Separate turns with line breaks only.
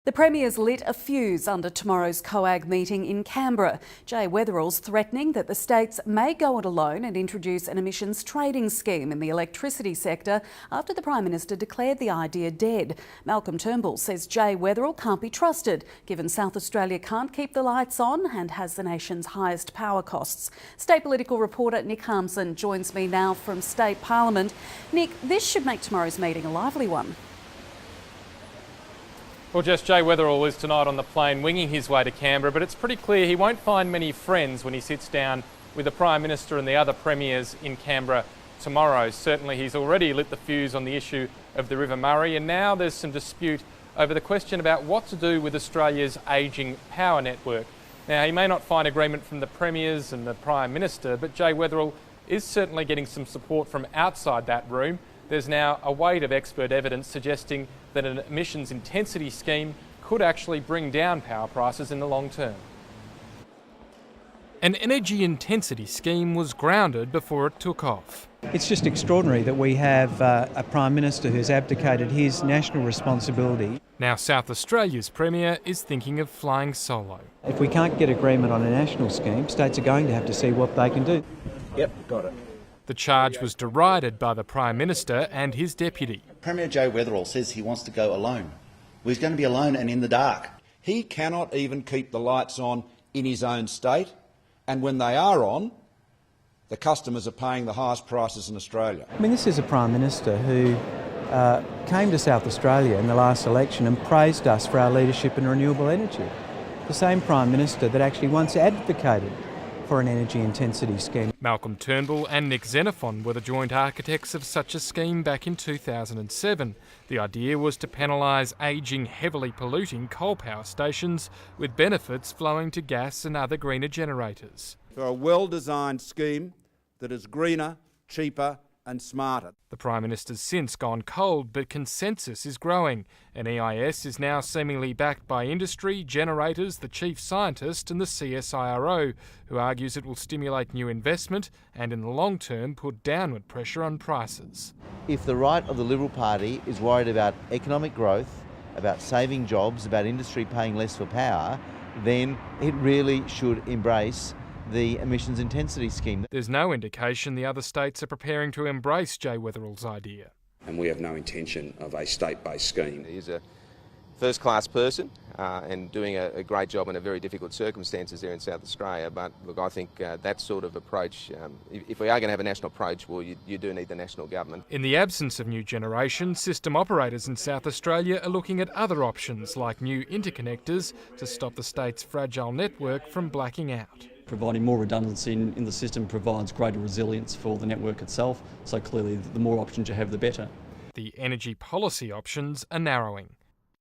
The Premier's lit a fuse under tomorrow's COAG meeting in Canberra. Jay Weatherill's threatening that the states may go it alone and introduce an emissions trading scheme in the electricity sector after the Prime Minister declared the idea dead. Malcolm Turnbull says Jay Weatherill can't be trusted, given South Australia can't keep the lights on and has the nation's highest power costs. State political reporter Nick Harmson joins me now from State Parliament. Nick, this should make tomorrow's meeting a lively one.
Well, Jay Weatherill is tonight on the plane winging his way to Canberra, but it's pretty clear he won't find many friends when he sits down with the Prime Minister and the other premiers in Canberra tomorrow. Certainly he's already lit the fuse on the issue of the River Murray, and now there's some dispute over the question about what to do with Australia's ageing power network. Now, he may not find agreement from the premiers and the Prime Minister, but Jay Weatherill is certainly getting some support from outside that room. There's now a weight of expert evidence suggesting that an emissions intensity scheme could actually bring down power prices in the long term. An energy intensity scheme was grounded before it took off.
It's just extraordinary that we have a Prime Minister who's abdicated his national responsibility.
Now South Australia's Premier is thinking of flying solo.
If we can't get agreement on a national scheme, states are going to have to see what they can do.
Yep, got it.
The charge was derided by the Prime Minister and his deputy.
Premier Jay Weatherill says he wants to go alone. Well, he's going to be alone and in the dark.
He cannot even keep the lights on in his own state, and when they are on, the customers are paying the highest prices in Australia.
I mean, this is a Prime Minister who came to South Australia in the last election and praised us for our leadership in renewable energy. The same Prime Minister that actually once advocated for an energy intensity scheme.
Malcolm Turnbull and Nick Xenophon were the joint architects of such a scheme back in 2007. The idea was to penalise ageing, heavily polluting coal power stations with benefits flowing to gas and other greener generators.
For a well-designed scheme that is greener, cheaper and smarter.
The Prime Minister's since gone cold, but consensus is growing. An EIS is now seemingly backed by industry, generators, the chief scientist and the CSIRO, who argues it will stimulate new investment and in the long term put downward pressure on prices.
If the right of the Liberal Party is worried about economic growth, about saving jobs, about industry paying less for power, then it really should embrace the emissions intensity scheme.
There's no indication the other states are preparing to embrace Jay Weatherill's idea.
And we have no intention of a state-based scheme.
He's a first-class person and doing a great job in a very difficult circumstances there in South Australia. But look, I think that sort of approach, if we are going to have a national approach, well, you do need the national government.
In the absence of new generation, system operators in South Australia are looking at other options like new interconnectors to stop the state's fragile network from blacking out.
Providing more redundancy in the system provides greater resilience for the network itself, so clearly the more options you have, the better.
The energy policy options are narrowing.